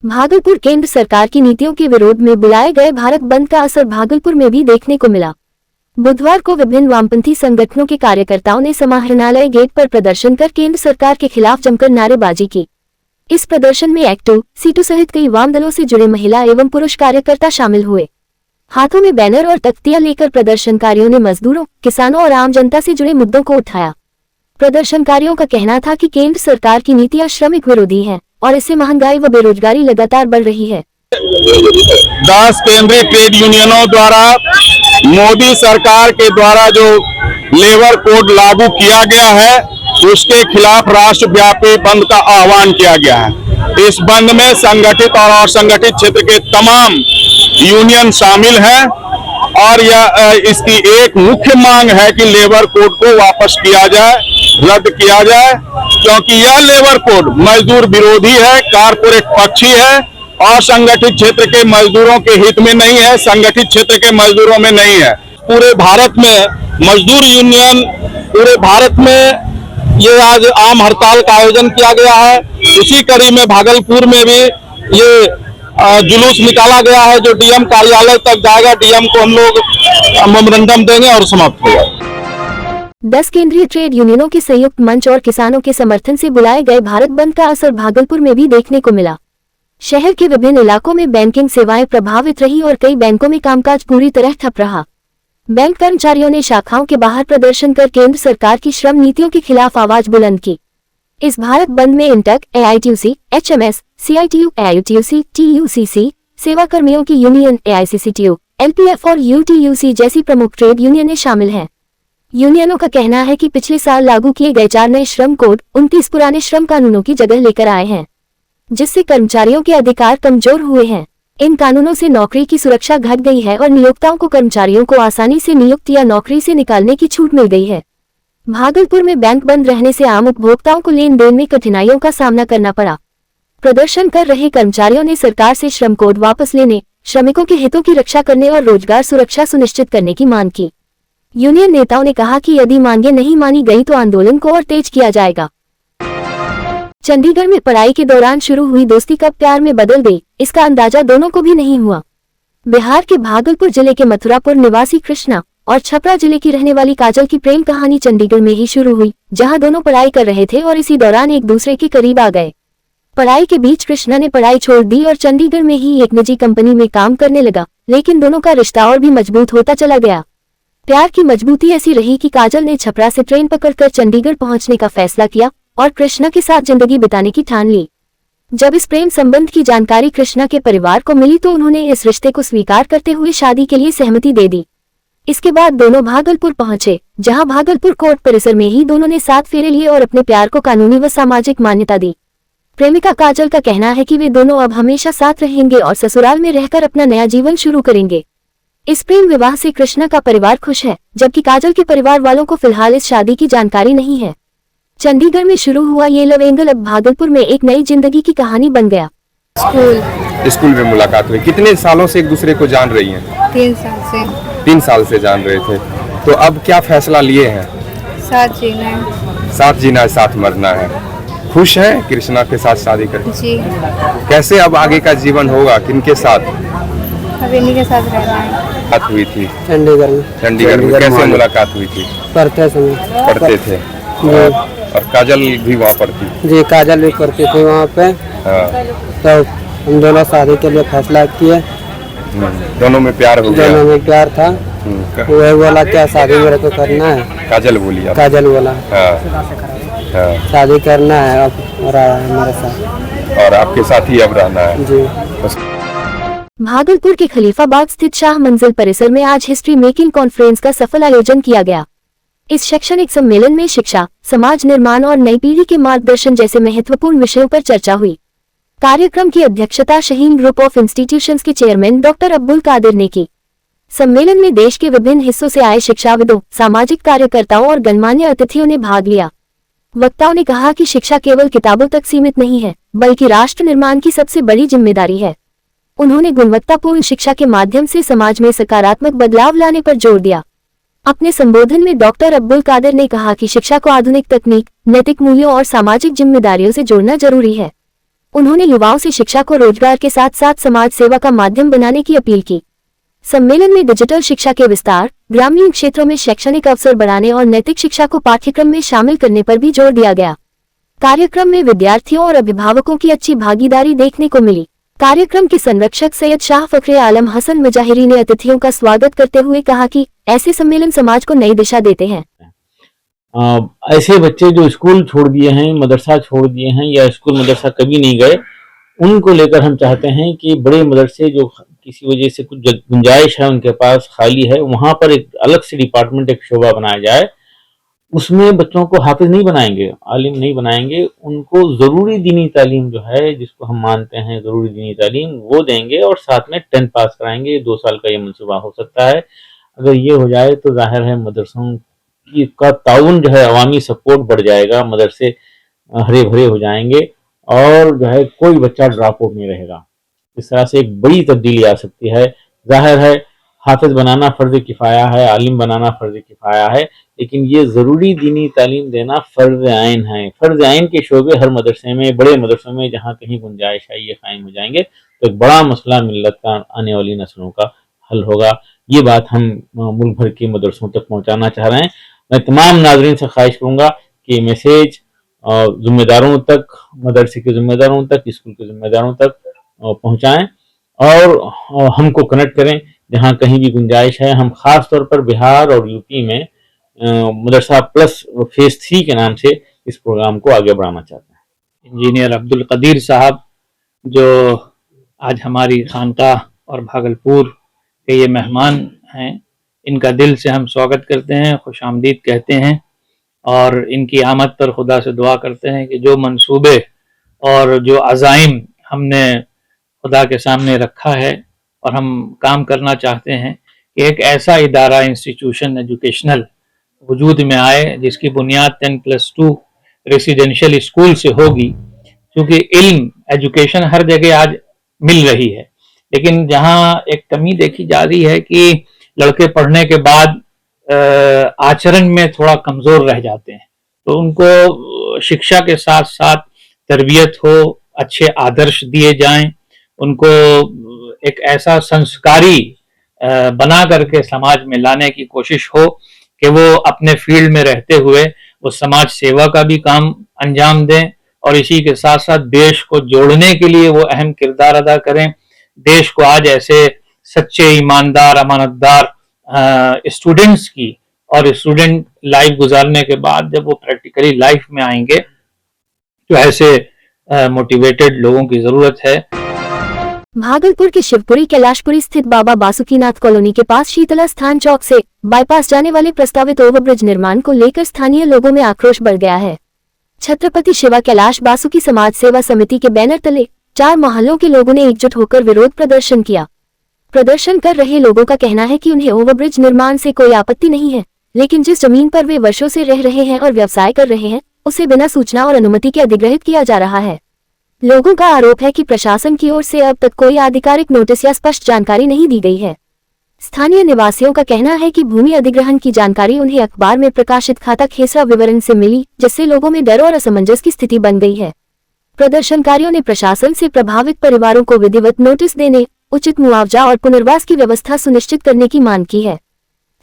भागलपुर केंद्र सरकार की नीतियों के विरोध में बुलाए गए भारत बंद का असर भागलपुर में भी देखने को मिला। बुधवार को विभिन्न वामपंथी संगठनों के कार्यकर्ताओं ने समाहरणालय गेट पर प्रदर्शन कर केंद्र सरकार के खिलाफ जमकर नारेबाजी की। इस प्रदर्शन में एक्टू, सीटू सहित कई वाम दलों से जुड़े महिला एवं पुरुष कार्यकर्ता शामिल हुए। हाथों में बैनर और तख्तियां लेकर प्रदर्शनकारियों ने मजदूरों, किसानों और आम जनता से जुड़े मुद्दों को उठाया। प्रदर्शनकारियों का कहना था कि केंद्र सरकार की नीतियां श्रमिक विरोधी हैं और इससे महंगाई व बेरोजगारी लगातार बढ़ रही है। 10 केंद्रीय ट्रेड यूनियनों द्वारा मोदी सरकार के द्वारा जो लेबर कोड लागू किया गया है उसके खिलाफ राष्ट्रव्यापी बंद का आह्वान किया गया है। इस बंद में संगठित और असंगठित क्षेत्र के तमाम यूनियन शामिल हैं और यह इसकी एक मुख्य मांग है कि लेबर कोड को वापस किया जाए, रद्द किया जाए, क्योंकि यह लेबर कोड मजदूर विरोधी है, कारपोरेट पक्षी है, असंगठित क्षेत्र के मजदूरों के हित में नहीं है, संगठित क्षेत्र के मजदूरों में नहीं है। पूरे भारत में मजदूर यूनियन, पूरे भारत में ये आज आम हड़ताल का आयोजन किया गया है। उसी कड़ी में भागलपुर में भी ये जुलूस निकाला गया है जो डीएम कार्यालय तक जाएगा। डीएम को हम लोग मेमोरेंडम देंगे और समाप्त होगा। 10 केंद्रीय ट्रेड यूनियनों के संयुक्त मंच और किसानों के समर्थन से बुलाए गए भारत बंद का असर भागलपुर में भी देखने को मिला। शहर के विभिन्न इलाकों में बैंकिंग सेवाएं प्रभावित रही और कई बैंकों में कामकाज पूरी तरह ठप रहा। बैंक कर्मचारियों ने शाखाओं के बाहर प्रदर्शन कर केंद्र सरकार की श्रम नीतियों के खिलाफ आवाज बुलंद की। इस भारत बंद में INTUC, AITUC, HMS, CITU, AITUC, TUCC, सेवा कर्मियों की यूनियन, एआईसीसीटीयू, एलपीएफ और यूटीयूसी जैसी प्रमुख ट्रेड यूनियनें शामिल हैं। यूनियनों का कहना है कि पिछले साल लागू किए गए 4 नए श्रम कोड 29 पुराने श्रम कानूनों की जगह लेकर आए हैं, जिससे कर्मचारियों के अधिकार कमजोर हुए हैं। इन कानूनों से नौकरी की सुरक्षा घट गई है और नियोक्ताओं को कर्मचारियों को आसानी से नियुक्त या नौकरी से निकालने की छूट मिल गई है। भागलपुर में बैंक बंद रहने से आम उपभोक्ताओं को लेन देन में कठिनाइयों का सामना करना पड़ा। प्रदर्शन कर रहे कर्मचारियों ने सरकार से श्रम कोड वापस लेने, श्रमिकों के हितों की रक्षा करने और रोजगार सुरक्षा सुनिश्चित करने की मांग की। यूनियन नेताओं ने कहा कि यदि मांगें नहीं मानी गई तो आंदोलन को और तेज किया जाएगा। चंडीगढ़ में पढ़ाई के दौरान शुरू हुई दोस्ती कब प्यार में बदल गई, इसका अंदाजा दोनों को भी नहीं हुआ। बिहार के भागलपुर जिले के मथुरापुर निवासी कृष्णा और छपरा जिले की रहने वाली काजल की प्रेम कहानी चंडीगढ़ में ही शुरू हुई, जहां दोनों पढ़ाई कर रहे थे और इसी दौरान एक दूसरे के करीब आ गए। पढ़ाई के बीच कृष्णा ने पढ़ाई छोड़ दी और चंडीगढ़ में ही एक निजी कंपनी में काम करने लगा, लेकिन दोनों का रिश्ता और भी मजबूत होता चला गया। प्यार की मजबूती ऐसी रही कि काजल ने छपरा से ट्रेन पकड़कर चंडीगढ़ पहुंचने का फैसला किया और कृष्णा के साथ जिंदगी बिताने की ठान ली। जब इस प्रेम संबंध की जानकारी कृष्णा के परिवार को मिली तो उन्होंने इस रिश्ते को स्वीकार करते हुए शादी के लिए सहमति दे दी। इसके बाद दोनों भागलपुर पहुंचे, जहां भागलपुर कोर्ट परिसर में ही दोनों ने 7 फेरे लिए और अपने प्यार को कानूनी व सामाजिक मान्यता दी। प्रेमिका काजल का कहना है कि वे दोनों अब हमेशा साथ रहेंगे और ससुराल में रहकर अपना नया जीवन शुरू करेंगे। इस प्रेम विवाह से कृष्णा का परिवार खुश है, जबकि काजल के परिवार वालों को फिलहाल इस शादी की जानकारी नहीं है। चंडीगढ़ में शुरू हुआ ये लव एंगल अब भागलपुर में एक नई जिंदगी की कहानी बन गया। स्कूल में मुलाकात हुई। कितने सालों से एक दूसरे को जान रही हैं? 3 साल से। 3 साल से जान रहे थे, तो अब क्या फैसला लिए हैं? साथ जीना है। साथ जीना है, साथ मरना है। खुश हैं कृष्णा के साथ शादी करके? जी। कैसे अब आगे का जीवन होगा, किनके साथ? अब इन्हीं के साथ रहना है। बात हुई थी चंडीगढ़ में। चंडीगढ़ में कैसे मुलाकात हुई थी? पढ़ते समय। पढ़ते थे और काजल भी वहाँ पढ़ती? जी, काजल भी पढ़ती थी वहाँ पे। हाँ। तो हम दोनों शादी के लिए फैसला किए। दोनों में प्यार हो गया? दोनों में प्यार था। वो बोला क्या शादी मेरे को करना है। काजल बोली? काजल बोला हाँ। शादी करना है, अब रहा है मेरे साथ और आपके साथ ही अब रहना है। जी। भागलपुर के खलीफाबाग स्थित शाह मंजिल परिसर में आज हिस्ट्री मेकिंग कॉन्फ्रेंस का सफल आयोजन किया गया। इस शैक्षणिक सम्मेलन में शिक्षा, समाज निर्माण और नई पीढ़ी के मार्गदर्शन जैसे महत्वपूर्ण विषयों पर चर्चा हुई। कार्यक्रम की अध्यक्षता शाहीन ग्रुप ऑफ इंस्टीट्यूशंस के चेयरमैन डॉक्टर अब्दुल कादिर ने की। सम्मेलन में देश के विभिन्न हिस्सों से आए शिक्षाविदों, सामाजिक कार्यकर्ताओं और गणमान्य अतिथियों ने भाग लिया। वक्ताओं ने कहा कि शिक्षा केवल किताबों तक सीमित नहीं है, बल्कि राष्ट्र निर्माण की सबसे बड़ी जिम्मेदारी है। उन्होंने गुणवत्तापूर्ण शिक्षा के माध्यम से समाज में सकारात्मक बदलाव लाने पर जोर दिया। अपने संबोधन में डॉक्टर अब्दुल कादिर ने कहा कि शिक्षा को आधुनिक तकनीक, नैतिक मूल्यों और सामाजिक जिम्मेदारियों से जोड़ना जरूरी है। उन्होंने युवाओं से शिक्षा को रोजगार के साथ साथ समाज सेवा का माध्यम बनाने की अपील की। सम्मेलन में डिजिटल शिक्षा के विस्तार, ग्रामीण क्षेत्रों में शैक्षणिक अवसर बढ़ाने और नैतिक शिक्षा को पाठ्यक्रम में शामिल करने पर भी जोर दिया गया। कार्यक्रम में विद्यार्थियों और अभिभावकों की अच्छी भागीदारी देखने को मिली। कार्यक्रम के संरक्षक सैयद शाह फखरे आलम हसन मुजाहिरी ने अतिथियों का स्वागत करते हुए कहा कि ऐसे सम्मेलन समाज को नई दिशा देते हैं। ऐसे बच्चे जो स्कूल छोड़ दिए हैं, मदरसा छोड़ दिए हैं या स्कूल मदरसा कभी नहीं गए, उनको लेकर हम चाहते हैं कि बड़े मदरसे जो किसी वजह से कुछ गुंजाइश है उनके पास खाली है, वहां पर एक अलग से डिपार्टमेंट, एक शोबा बनाया जाए। उसमें बच्चों को हाफिज नहीं बनाएंगे, आलिम नहीं बनाएंगे, उनको ज़रूरी दीनी तालीम जो है, जिसको हम मानते हैं ज़रूरी दीनी तालीम, वो देंगे और साथ में 10th पास कराएंगे। 2 साल का ये मनसूबा हो सकता है। अगर ये हो जाए तो जाहिर है मदरसों का ताउन जो है, अवामी सपोर्ट बढ़ जाएगा, मदरसे हरे भरे हो जाएंगे और जो है कोई बच्चा ड्रॉप आउट नहीं रहेगा। इस तरह से एक बड़ी तब्दीली आ सकती है। जाहिर है हाफिज बनाना फ़र्ज़ किफ़ाया है, आलिम बनाना फ़र्ज़ किफ़ाया है, लेकिन ये ज़रूरी दीनी तालीम देना फ़र्ज़ आइन है। फ़र्ज़ आइन के शोबे हर मदरसे में, बड़े मदरसों में जहाँ कहीं गुंजाइश है, ये कायम हो जाएंगे तो एक बड़ा मसला मिल्लत का आने वाली नस्लों का हल होगा। ये बात हम मुल्क भर के मदरसों तक पहुँचाना चाह रहे हैं। मैं तमाम नाज़रीन से ख्वाहिश करूँगा कि मैसेज ज़िम्मेदारों तक, मदरसे के ज़िम्मेदारों तक, स्कूल के ज़िम्मेदारों तक पहुँचाएँ और हमको कनेक्ट करें जहाँ कहीं भी गुंजाइश है। हम ख़ास तौर पर बिहार और यूपी में मदरसा प्लस फेज़ 3 के नाम से इस प्रोग्राम को आगे बढ़ाना चाहते हैं। इंजीनियर अब्दुल कदीर साहब जो आज हमारी खानकाह और भागलपुर के ये मेहमान हैं, इनका दिल से हम स्वागत करते हैं, खुशामदीद कहते हैं और इनकी आमद पर खुदा से दुआ करते हैं कि जो मंसूबे और जो अज़ाइम हमने खुदा के सामने रखा है और हम काम करना चाहते हैं कि एक ऐसा इदारा, इंस्टीट्यूशन, एजुकेशनल वजूद में आए जिसकी बुनियाद 10+2 रेसिडेंशियल स्कूल से होगी। क्योंकि इल्म, एजुकेशन हर जगह आज मिल रही है, लेकिन जहाँ एक कमी देखी जा रही है कि लड़के पढ़ने के बाद आचरण में थोड़ा कमज़ोर रह जाते हैं, तो उनको शिक्षा के साथ साथ तरबियत हो, अच्छे आदर्श दिए जाएं, उनको एक ऐसा संस्कारी बना करके समाज में लाने की कोशिश हो कि वो अपने फील्ड में रहते हुए वो समाज सेवा का भी काम अंजाम दें और इसी के साथ साथ देश को जोड़ने के लिए वो अहम किरदार अदा करें। देश को आज ऐसे सच्चे, ईमानदार, अमानतदार स्टूडेंट्स की और स्टूडेंट लाइफ गुजारने के बाद जब वो प्रैक्टिकली लाइफ में आएंगे तो ऐसे मोटिवेटेड लोगों की जरूरत है। भागलपुर के शिवपुरी कैलाशपुरी स्थित बाबा बासुकीनाथ कॉलोनी के पास शीतला स्थान चौक से बाईपास जाने वाले प्रस्तावित ओवरब्रिज निर्माण को लेकर स्थानीय लोगों में आक्रोश बढ़ गया है। छत्रपति शिवा कैलाश बासुकी समाज सेवा समिति के बैनर तले 4 मोहल्लों के लोगों ने एकजुट होकर विरोध प्रदर्शन किया। प्रदर्शन कर रहे लोगों का कहना है कि उन्हें ओवरब्रिज निर्माण से कोई आपत्ति नहीं है, लेकिन जिस जमीन पर वे वर्षों से रह रहे हैं और व्यवसाय कर रहे हैं, उसे बिना सूचना और अनुमति के अधिग्रहित किया जा रहा है। लोगों का आरोप है कि प्रशासन की ओर से अब तक कोई आधिकारिक नोटिस या स्पष्ट जानकारी नहीं दी गई है। स्थानीय निवासियों का कहना है कि भूमि अधिग्रहण की जानकारी उन्हें अखबार में प्रकाशित खाता खेसरा विवरण से मिली, जिससे लोगों में डर और असमंजस की स्थिति बन गई है। प्रदर्शनकारियों ने प्रशासन से प्रभावित परिवारों को विधिवत नोटिस देने, उचित मुआवजा और पुनर्वास की व्यवस्था सुनिश्चित करने की मांग की है।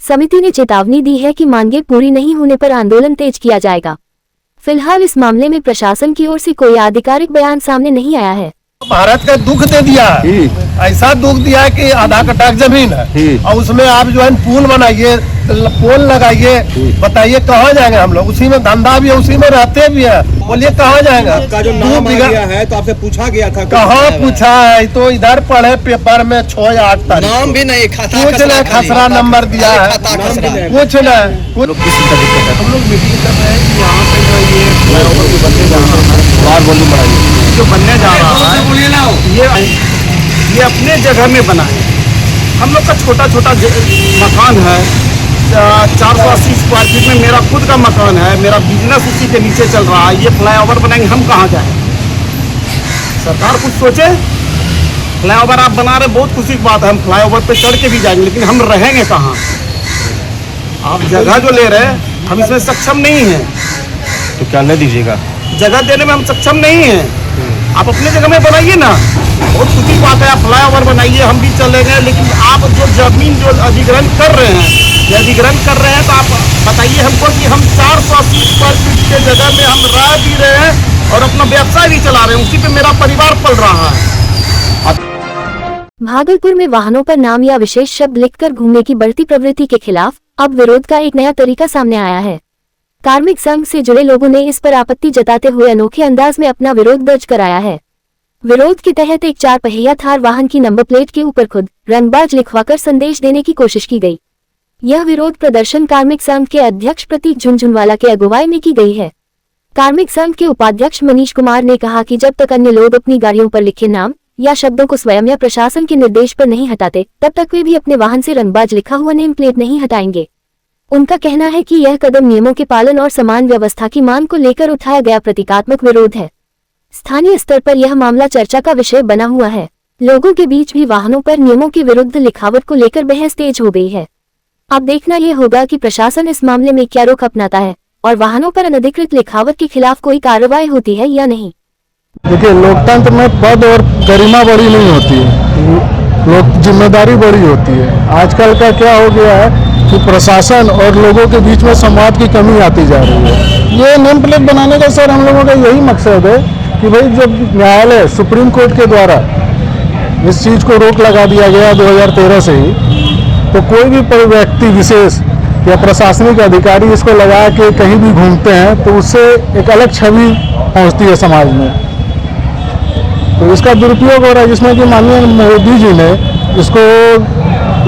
समिति ने चेतावनी दी है कि मांगें पूरी नहीं होने पर आंदोलन तेज किया जाएगा। फिलहाल इस मामले में प्रशासन की ओर से कोई आधिकारिक बयान सामने नहीं आया है। भारत का दुख दे दिया है, ऐसा दुख दिया है कि आधा कट्ठा जमीन है और उसमें आप जो है पुल बनाइए, पोल लगाइए, बताइए कहाँ जाएंगे हम लोग? उसी में धंधा भी है, उसी में रहते भी है, बोलिए कहाँ जाएंगे? आपका जो नाम आ गया है तो आपसे पूछा गया था, कहाँ पूछा है? तो इधर पढ़े पेपर में 6 या 8 तारीख नाम भी नहीं, खाता कुछ नहीं, खसरा नंबर दिया है, कुछ नहीं। हम लोग मीटिंग कर रहे हैं कि यहाँ पे जो ये बनने जा रहा है ये अपने जगह में बना है। हम लोग का छोटा छोटा मकान है, 480 स्क्वायर फीट में मेरा खुद का मकान है, मेरा बिजनेस उसी के नीचे चल रहा है। ये फ्लाईओवर बनाएंगे, हम कहाँ जाएं? सरकार कुछ सोचे। फ्लाईओवर आप बना रहे, बहुत खुशी की बात है, हम फ्लाईओवर पे चढ़ के भी जाएंगे, लेकिन हम रहेंगे कहाँ? आप जगह जो ले रहे हैं, हम इसमें सक्षम नहीं हैं। तो क्या ले दीजिएगा? जगह देने में हम सक्षम नहीं हैं। आप अपने जगह में बनाइए ना, बहुत खुशी की बात है, आप फ्लाईओवर बनाइए, हम भी चले गए, लेकिन आप जो जमीन जो अधिग्रहण कर रहे हैं, तो आप बताइए हमको कि हम 480 स्क्वायर फीट के जगह में हम रह भी रहे हैं और अपना व्यवसाय भी चला रहे हैं, उसी पे मेरा परिवार पल रहा है। भागलपुर में वाहनों पर नाम या विशेष शब्द लिखकर घूमने की बढ़ती प्रवृत्ति के खिलाफ अब विरोध का एक नया तरीका सामने आया है। कार्मिक संघ से जुड़े लोगों ने इस पर आपत्ति जताते हुए अनोखे अंदाज में अपना विरोध दर्ज कराया है। विरोध के तहत एक 4 पहिया थार वाहन की नंबर प्लेट के ऊपर खुद रंगबाज लिखवाकर संदेश देने की कोशिश की गई। यह विरोध प्रदर्शन कार्मिक संघ के अध्यक्ष प्रतीक झुनझुनवाला के अगुवाई में की गई है। कार्मिक संघ के उपाध्यक्ष मनीष कुमार ने कहा कि जब तक अन्य लोग अपनी गाड़ियों पर लिखे नाम या शब्दों को स्वयं या प्रशासन के निर्देश पर नहीं हटाते, तब तक वे भी अपने वाहन से रंगबाज लिखा हुआ नेम प्लेट नहीं हटाएंगे। उनका कहना है कि यह कदम नियमों के पालन और समान व्यवस्था की मांग को लेकर उठाया गया प्रतीकात्मक विरोध है। स्थानीय स्तर पर यह मामला चर्चा का विषय बना हुआ है। लोगों के बीच भी वाहनों पर नियमों के विरुद्ध लिखावट को लेकर बहस तेज हो गई है। अब देखना यह होगा कि प्रशासन इस मामले में क्या रुख अपनाता है और वाहनों पर अनधिकृत लिखावट के खिलाफ कोई कार्रवाई होती है या नहीं। देखिए, लोकतंत्र में पद और गरिमा बड़ी नहीं होती है, लोग जिम्मेदारी बड़ी होती है। आजकल का क्या हो गया है कि प्रशासन और लोगों के बीच में संवाद की कमी आती जा रही है। ये नेम प्लेट बनाने का सर हम लोगों का यही मकसद है कि भाई जब न्यायालय सुप्रीम कोर्ट के द्वारा इस चीज़ को रोक लगा दिया गया 2013 से ही, तो कोई भी व्यक्ति विशेष या प्रशासनिक अधिकारी इसको लगा के कहीं भी घूमते हैं तो उससे एक अलग छवि पहुंचती है समाज में। तो इसका दुरुपयोग हो रहा है, जिसमें कि माननीय मोदी जी ने इसको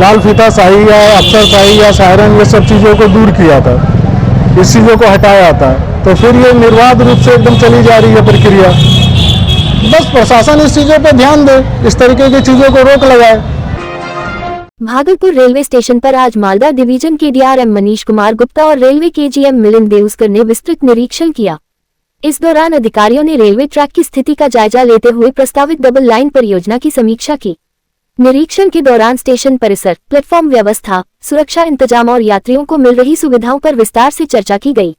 लाल फीताशाही या अफसरशाही या सायरन ये सब चीज़ों को दूर किया था, इस चीज़ों को हटाया था। तो फिर ये निर्बाध रूप से एकदम चली जा रही है प्रक्रिया। बस प्रशासन इस चीज़ों पर ध्यान दे, इस तरीके की चीज़ों को रोक लगाए। भागलपुर रेलवे स्टेशन पर आज मालदा डिवीजन के डीआरएम मनीष कुमार गुप्ता और रेलवे के जीएम मिलिंद देउस्कर ने विस्तृत निरीक्षण किया। इस दौरान अधिकारियों ने रेलवे ट्रैक की स्थिति का जायजा लेते हुए प्रस्तावित डबल लाइन परियोजना की समीक्षा की। निरीक्षण के दौरान स्टेशन परिसर, प्लेटफॉर्म व्यवस्था, सुरक्षा इंतजाम और यात्रियों को मिल रही सुविधाओं पर विस्तार से चर्चा की गई।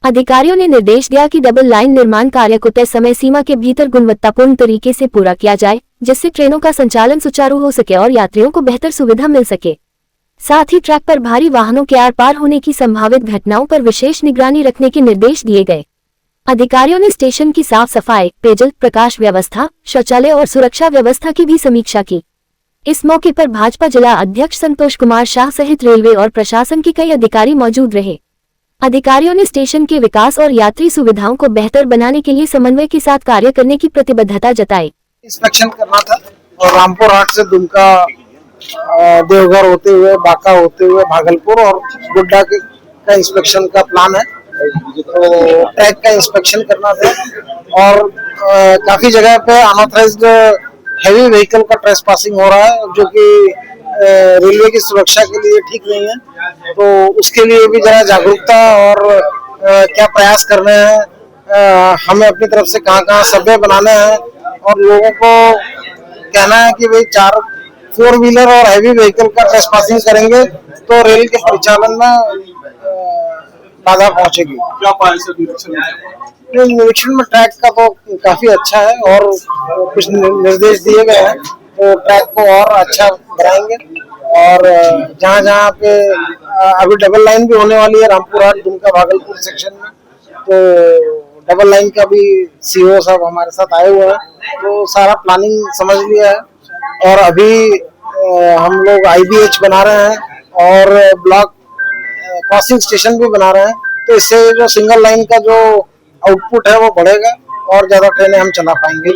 अधिकारियों ने निर्देश दिया कि डबल लाइन निर्माण कार्य को तय समय सीमा के भीतर गुणवत्तापूर्ण तरीके से पूरा किया जाए, जिससे ट्रेनों का संचालन सुचारू हो सके और यात्रियों को बेहतर सुविधा मिल सके। साथ ही ट्रैक पर भारी वाहनों के आर पार होने की संभावित घटनाओं पर विशेष निगरानी रखने के निर्देश दिए गए। अधिकारियों ने स्टेशन की साफ सफाई, पेयजल, प्रकाश व्यवस्था, शौचालय और सुरक्षा व्यवस्था की भी समीक्षा की। इस मौके पर भाजपा जिला अध्यक्ष संतोष कुमार शाह सहित रेलवे और प्रशासन के कई अधिकारी मौजूद रहे। अधिकारियों ने स्टेशन के विकास और यात्री सुविधाओं को बेहतर बनाने के लिए समन्वय के साथ कार्य करने की प्रतिबद्धता जताई। इंस्पेक्शन करना था और रामपुर हाट से दुमका, देवघर होते हुए, बांका होते हुए भागलपुर और गोड्डा का इंस्पेक्शन का प्लान है। तो ट्रैक का इंस्पेक्शन करना था और काफी जगह पे अनऑथराइज्ड हैवी व्हीकल का ट्रेसपासिंग हो रहा है, जो कि रेलवे की सुरक्षा के लिए ठीक नहीं है। तो उसके लिए भी जरा जागरूकता और क्या प्रयास करने हैं, हमें अपनी तरफ से कहाँ सर्वे बनाने हैं और लोगों को कहना है कि भाई 4 व्हीलर और हैवी व्हीकल का ट्रेसपासिंग करेंगे तो रेल के परिचालन में बाधा पहुंचेगी। क्या पाया सर निरीक्षण में? ट्रैक का तो काफी अच्छा है और कुछ निर्देश दिए गए हैं, तो ट्रैक को और अच्छा बनाएंगे। और जहाँ पे अभी डबल लाइन भी होने वाली है रामपुर हाट दुमका भागलपुर सेक्शन में, तो डबल लाइन का भी सीओ साहब हमारे साथ आए हुए हैं, तो सारा प्लानिंग समझ लिया है। और अभी हम लोग IBH बना रहे हैं और ब्लॉक क्रॉसिंग स्टेशन भी बना रहे हैं, तो इससे जो सिंगल लाइन का जो आउटपुट है वो बढ़ेगा और ज्यादा ट्रेनें हम चला पाएंगे।